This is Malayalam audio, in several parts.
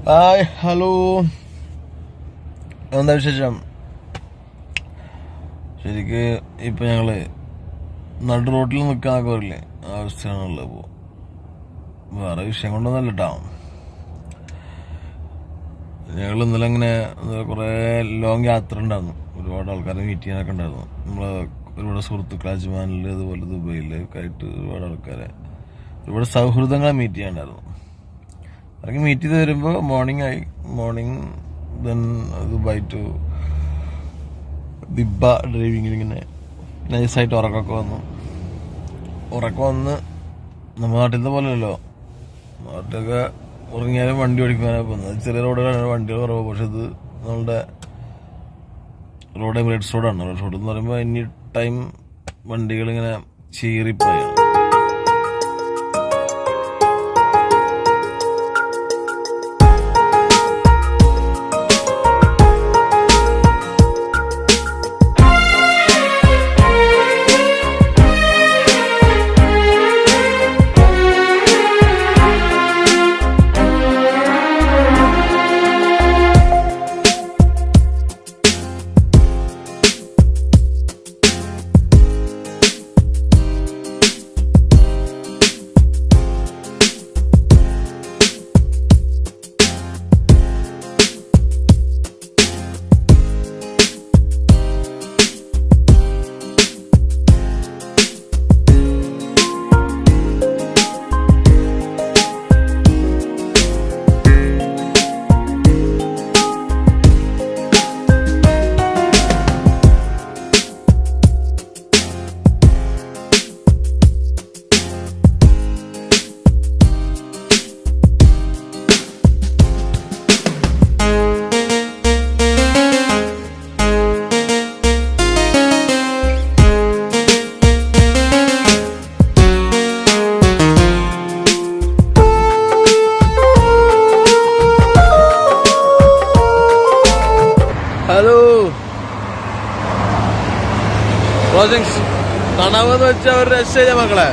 ഹായ്, ഹലോ, എന്താ വിശേഷം? ശരിക്ക് ഇപ്പം ഞങ്ങള് നടു റോട്ടിൽ നിൽക്കാനൊക്കെ വരില്ലേ, ആ അവസ്ഥയാണുള്ളത്. ഇപ്പോൾ വേറെ വിഷയം കൊണ്ടൊന്നല്ല കേട്ടോ. ഞങ്ങൾ ഇന്നലെ ഇങ്ങനെ കുറേ ലോങ് യാത്ര ഉണ്ടായിരുന്നു. ഒരുപാട് ആൾക്കാരെ മീറ്റ് ചെയ്യാനൊക്കെ ഉണ്ടായിരുന്നു. നമ്മളെ ഒരുപാട് സുഹൃത്തുക്കൾ അജ്മാനിൽ, അതുപോലെ ദുബൈയിലൊക്കെ ആയിട്ട് ഒരുപാട് ആൾക്കാരെ, ഒരുപാട് സൗഹൃദങ്ങളെ മീറ്റ് ചെയ്യാനുണ്ടായിരുന്നു. അതൊക്കെ മീറ്റ് ചെയ്ത് വരുമ്പോൾ മോർണിംഗ് ദെൻ ദുബായ് ടു ദിബ ഡ്രൈവിങ്ങിൽ ഇങ്ങനെ നൈസായിട്ട് ഉറക്കമൊക്കെ വന്ന് നമ്മുടെ നാട്ടിലത്തെ പോലെയല്ലോ. നാട്ടിലൊക്കെ ഉറങ്ങിയാലും വണ്ടി ഓടിക്കാനാണ് പോകുന്നത്. ചെറിയ റോഡുകളാണ്, വണ്ടികൾ കുറവ്. പക്ഷെ ഇത് നമ്മളുടെ റോഡ് എമിറേറ്റ്സ് റോഡാണ്. റോഡ് എന്ന് പറയുമ്പോൾ എനി ടൈം വണ്ടികളിങ്ങനെ ചീറിപ്പോയാണ്. ഹലോ, പ്രോജക്ട്സ് തണവെന്ന് വെച്ചാൽ ഒരു രക്ഷയില്ല മക്കളെ.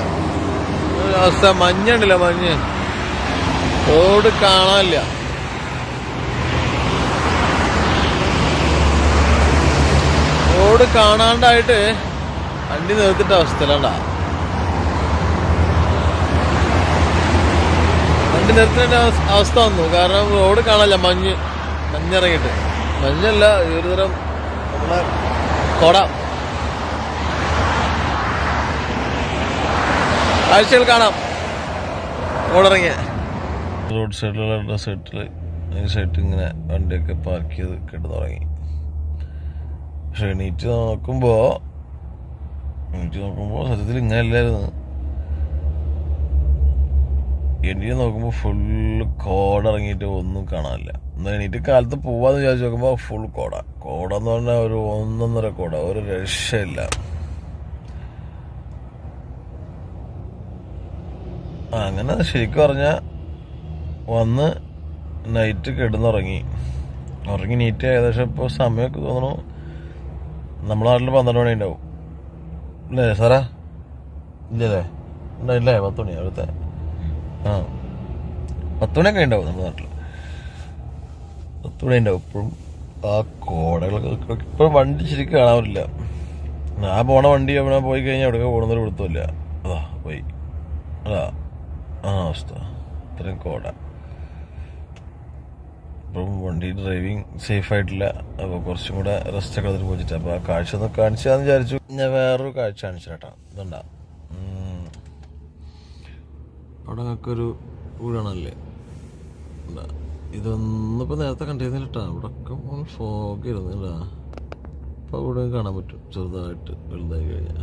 അവസ്ഥ മഞ്ഞുണ്ടല്ലോ, മഞ്ഞ്. റോഡ് കാണാനില്ല. റോഡ് കാണാണ്ടായിട്ട് വണ്ടി നിർത്തിട്ട അവസ്ഥയിലാണ്ടാ. വണ്ടി നിർത്തേണ്ട അവസ്ഥ വന്നു. കാരണം റോഡ് കാണാനില്ല, മഞ്ഞിറങ്ങിയിട്ട്. മഞ്ഞല്ല, ഒരു തരം നമ്മളെ കൊട. കാഴ്ചകൾ കാണാം റോഡിറങ്ങിയ. റോഡ് സൈഡിലുള്ള സൈഡിൽ ഇങ്ങനെ വണ്ടിയൊക്കെ പാർക്ക് ചെയ്ത് കിടന്നുറങ്ങി. പക്ഷെ എണീറ്റ് നോക്കുമ്പോൾ സത്യത്തിൽ ഇങ്ങനെ അല്ലായിരുന്നു. എണീറ്റ് നോക്കുമ്പോൾ ഫുള്ള് കോടിറങ്ങിയിട്ട് ഒന്നും കാണാനില്ല. എന്നാൽ എണീറ്റ് കാലത്ത് പോവാന്ന് വിചാരിച്ച് നോക്കുമ്പോൾ ഫുൾ കോടെന്ന് പറഞ്ഞാൽ ഒരു 1.5 കോട, ഒരു രക്ഷയില്ല. അങ്ങനെ ശരിക്കും പറഞ്ഞാൽ വന്ന് നൈറ്റ് കിടന്നുറങ്ങി നീറ്റ്. ഏകദേശം ഇപ്പോൾ സമയമൊക്കെ തോന്നണു നമ്മുടെ നാട്ടിൽ 12 മണി ഉണ്ടാവും അല്ലേ സാറാ? ഇല്ലല്ലേ, ഉണ്ടായില്ലേ? 10 മണി അവിടുത്തെ 10 മണിയൊക്കെ ഉണ്ടാവും നമ്മുടെ നാട്ടിൽ. 10 മണി ഉണ്ടാവും. ഇപ്പോഴും ആ കോടകളൊക്കെ ഇപ്പോഴും വണ്ടി ശരിക്കും കാണാറില്ല. ഞാൻ പോണ വണ്ടി അവിടെ പോയി കഴിഞ്ഞാൽ എവിടെയൊക്കെ പോകുന്നൊരു പിടുത്തമില്ല. പോയി അവസ്ഥ. ഇത്രയും കോട. ഇപ്പം വണ്ടി ഡ്രൈവിങ് സേഫായിട്ടില്ല. അപ്പോൾ കുറച്ചും കൂടെ റെസ്റ്റ് ഒക്കെ എടുത്തിട്ട് പോയിട്ട് അപ്പോൾ ആ കാഴ്ച ഒന്ന് കാണിച്ചാന്ന് വിചാരിച്ചു. ഞാൻ വേറൊരു കാഴ്ച കാണിച്ചു കേട്ടോ. ഇതുണ്ടാ, അവിടെ ഞങ്ങൾക്കൊരു വീടാണല്ലേ. ഇതൊന്നിപ്പോൾ നേരത്തെ കണ്ടിരുന്നില്ല കേട്ടോ. ഇവിടെയൊക്കെ ഫോഗ് ഇരുന്നില്ല. അപ്പോൾ ഇവിടെ കാണാൻ പറ്റും ചെറുതായിട്ട് വലുതായി കഴിഞ്ഞാൽ.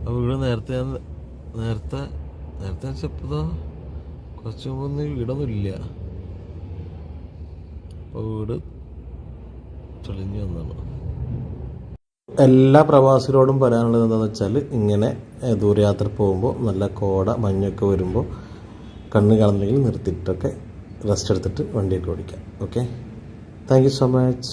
അപ്പോൾ വീട് നേരത്തെ വെച്ചപ്പോൾ കുറച്ച് മുമ്പൊന്നും വീടൊന്നും ഇല്ല. അപ്പോൾ വീട് തെളിഞ്ഞു വന്നാണ്. എല്ലാ പ്രവാസികളോടും പറയാനുള്ളത് എന്താണെന്ന് വെച്ചാൽ, ഇങ്ങനെ ദൂരയാത്ര പോകുമ്പോൾ നല്ല കോട മഞ്ഞൊക്കെ വരുമ്പോൾ കണ്ണ് കാണുന്നെങ്കിൽ നിർത്തിയിട്ടൊക്കെ റെസ്റ്റ് എടുത്തിട്ട് വണ്ടിയൊക്കെ ഓടിക്കാം. Okay, thank you so much.